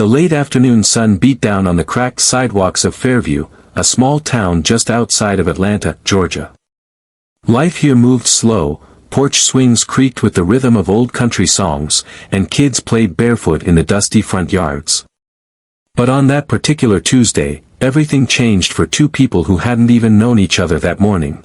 The late afternoon sun beat down on the cracked sidewalks of Fairview, a small town just outside of Atlanta, Georgia. Life here moved slow, porch swings creaked with the rhythm of old country songs, and kids played barefoot in the dusty front yards. But on that particular Tuesday, everything changed for two people who hadn't even known each other that morning.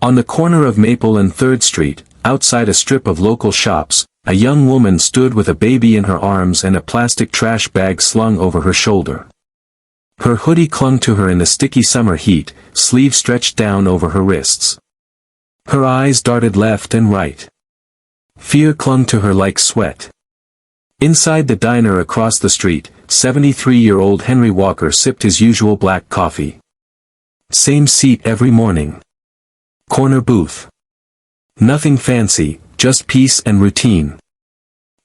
On the corner of Maple and 3rd Street, outside a strip of local shops, a young woman stood with a baby in her arms and a plastic trash bag slung over her shoulder. Her hoodie clung to her in the sticky summer heat, sleeves stretched down over her wrists. Her eyes darted left and right. Fear clung to her like sweat. Inside the diner across the street, 73-year-old Henry Walker sipped his usual black coffee. Same seat every morning. Corner booth. Nothing fancy, just peace and routine.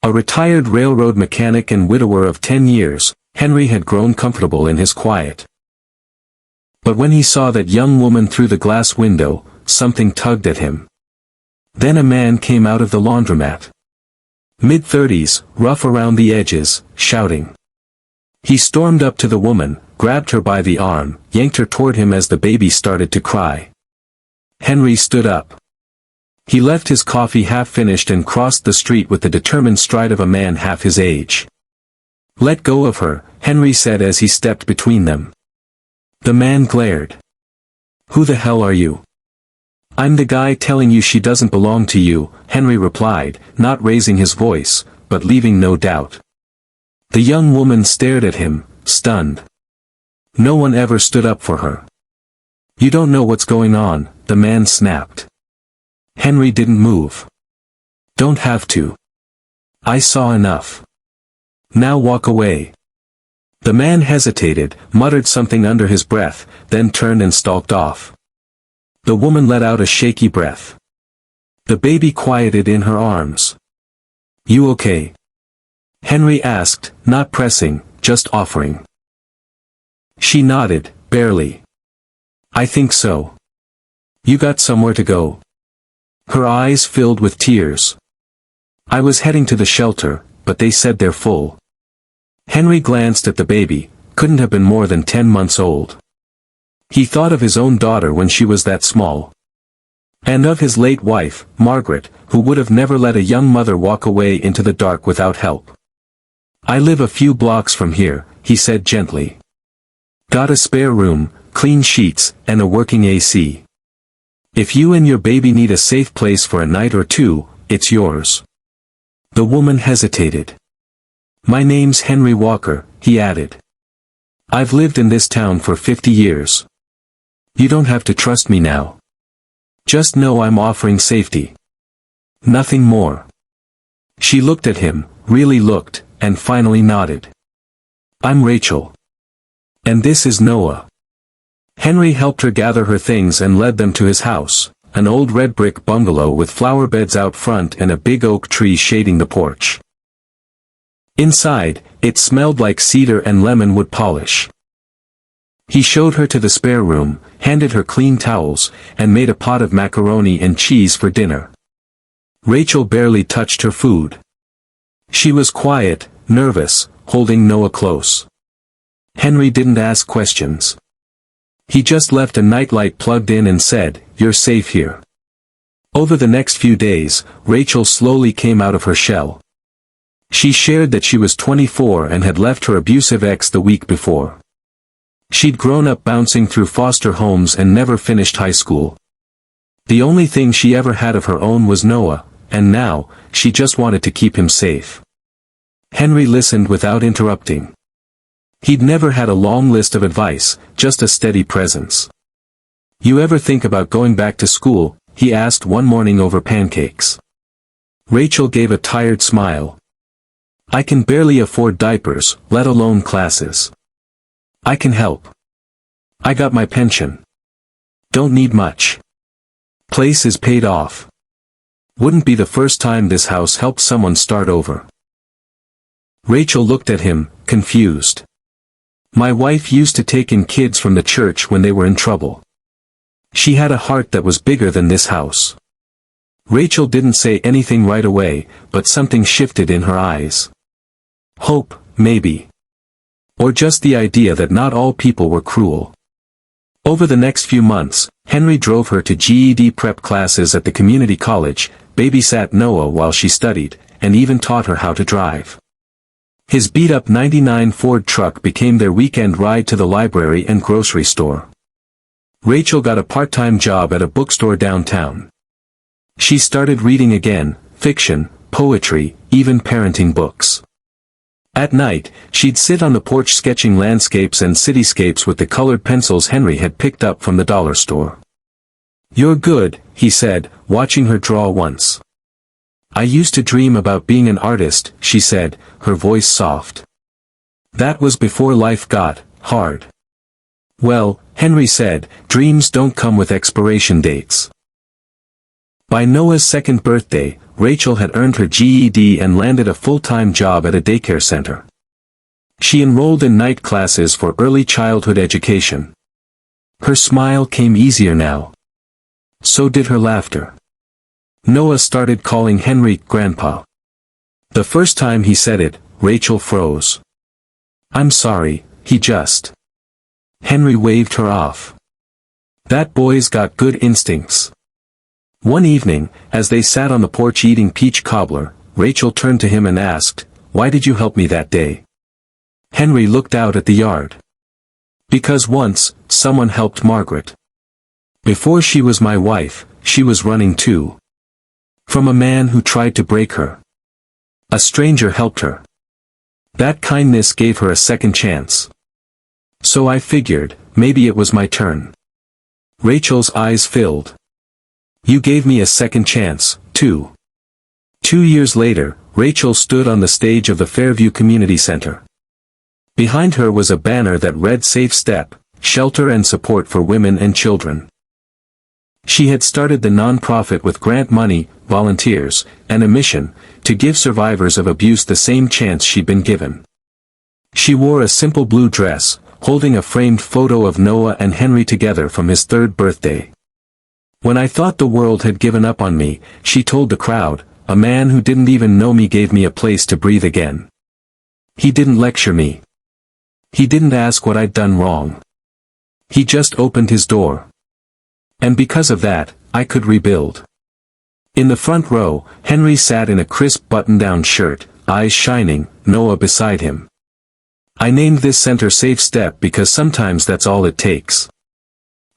A retired railroad mechanic and widower of 10 years, Henry had grown comfortable in his quiet. But when he saw that young woman through the glass window, something tugged at him. Then a man came out of the laundromat. Mid-30s, rough around the edges, shouting. He stormed up to the woman, grabbed her by the arm, yanked her toward him as the baby started to cry. Henry stood up. He left his coffee half-finished and crossed the street with the determined stride of a man half his age. "Let go of her," Henry said as he stepped between them. The man glared. "Who the hell are you?" "I'm the guy telling you she doesn't belong to you," Henry replied, not raising his voice, but leaving no doubt. The young woman stared at him, stunned. No one ever stood up for her. "You don't know what's going on," the man snapped. Henry didn't move. "Don't have to. I saw enough. Now walk away." The man hesitated, muttered something under his breath, then turned and stalked off. The woman let out a shaky breath. The baby quieted in her arms. "You okay?" Henry asked, not pressing, just offering. She nodded, barely. "I think so. You got somewhere to go?" Her eyes filled with tears. "I was heading to the shelter, but they said they're full." Henry glanced at the baby, couldn't have been more than 10 months old. He thought of his own daughter when she was that small. And of his late wife, Margaret, who would have never let a young mother walk away into the dark without help. "I live a few blocks from here," he said gently. "Got a spare room, clean sheets, and a working AC. If you and your baby need a safe place for a night or two, it's yours." The woman hesitated. "My name's Henry Walker," he added. "I've lived in this town for 50 years. You don't have to trust me now. Just know I'm offering safety. Nothing more." She looked at him, really looked, and finally nodded. "I'm Rachel. And this is Noah." Henry helped her gather her things and led them to his house, an old red brick bungalow with flower beds out front and a big oak tree shading the porch. Inside, it smelled like cedar and lemon wood polish. He showed her to the spare room, handed her clean towels, and made a pot of macaroni and cheese for dinner. Rachel barely touched her food. She was quiet, nervous, holding Noah close. Henry didn't ask questions. He just left a nightlight plugged in and said, "You're safe here." Over the next few days, Rachel slowly came out of her shell. She shared that she was 24 and had left her abusive ex the week before. She'd grown up bouncing through foster homes and never finished high school. The only thing she ever had of her own was Noah, and now, she just wanted to keep him safe. Henry listened without interrupting. He'd never had a long list of advice, just a steady presence. "You ever think about going back to school?" he asked one morning over pancakes. Rachel gave a tired smile. "I can barely afford diapers, let alone classes. I can help. I got my pension. Don't need much. Place is paid off. Wouldn't be the first time this house helped someone start over." Rachel looked at him, confused. "My wife used to take in kids from the church when they were in trouble. She had a heart that was bigger than this house." Rachel didn't say anything right away, but something shifted in her eyes. Hope, maybe. Or just the idea that not all people were cruel. Over the next few months, Henry drove her to GED prep classes at the community college, babysat Noah while she studied, and even taught her how to drive. His beat-up '99 Ford truck became their weekend ride to the library and grocery store. Rachel got a part-time job at a bookstore downtown. She started reading again, fiction, poetry, even parenting books. At night, she'd sit on the porch sketching landscapes and cityscapes with the colored pencils Henry had picked up from the dollar store. "You're good," he said, watching her draw once. "I used to dream about being an artist," she said, her voice soft. "That was before life got hard." "Well," Henry said, "dreams don't come with expiration dates." By Noah's second birthday, Rachel had earned her GED and landed a full-time job at a daycare center. She enrolled in night classes for early childhood education. Her smile came easier now. So did her laughter. Noah started calling Henry Grandpa. The first time he said it, Rachel froze. "I'm sorry, he just..." Henry waved her off. "That boy's got good instincts." One evening, as they sat on the porch eating peach cobbler, Rachel turned to him and asked, "Why did you help me that day?" Henry looked out at the yard. "Because once, someone helped Margaret. Before she was my wife, she was running too. From a man who tried to break her. A stranger helped her. That kindness gave her a second chance. So I figured, maybe it was my turn." Rachel's eyes filled. "You gave me a second chance, too." 2 years later, Rachel stood on the stage of the Fairview Community Center. Behind her was a banner that read "Safe Step, Shelter and Support for Women and Children." She had started the nonprofit with grant money, volunteers, and a mission, to give survivors of abuse the same chance she'd been given. She wore a simple blue dress, holding a framed photo of Noah and Henry together from his 3rd birthday. "When I thought the world had given up on me," she told the crowd, "a man who didn't even know me gave me a place to breathe again. He didn't lecture me. He didn't ask what I'd done wrong. He just opened his door. And because of that, I could rebuild." In the front row, Henry sat in a crisp button-down shirt, eyes shining, Noah beside him. "I named this center Safe Step because sometimes that's all it takes.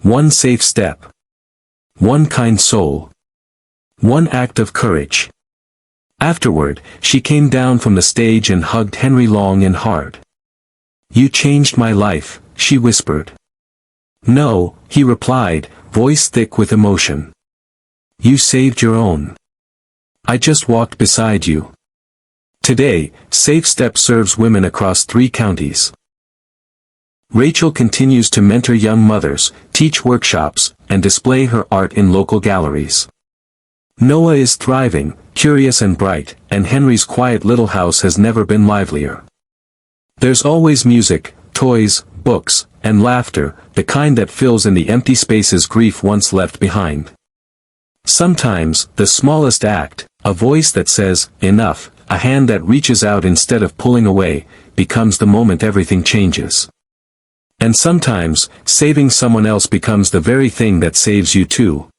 One safe step. One kind soul. One act of courage." Afterward, she came down from the stage and hugged Henry long and hard. "You changed my life," she whispered. "No," he replied, voice thick with emotion. "You saved your own. I just walked beside you." Today, Safe Step serves women across 3 counties. Rachel continues to mentor young mothers, teach workshops, and display her art in local galleries. Noah is thriving, curious and bright, and Henry's quiet little house has never been livelier. There's always music, toys, books, and laughter, the kind that fills in the empty spaces grief once left behind. Sometimes, the smallest act, a voice that says, "Enough," a hand that reaches out instead of pulling away, becomes the moment everything changes. And sometimes, saving someone else becomes the very thing that saves you too.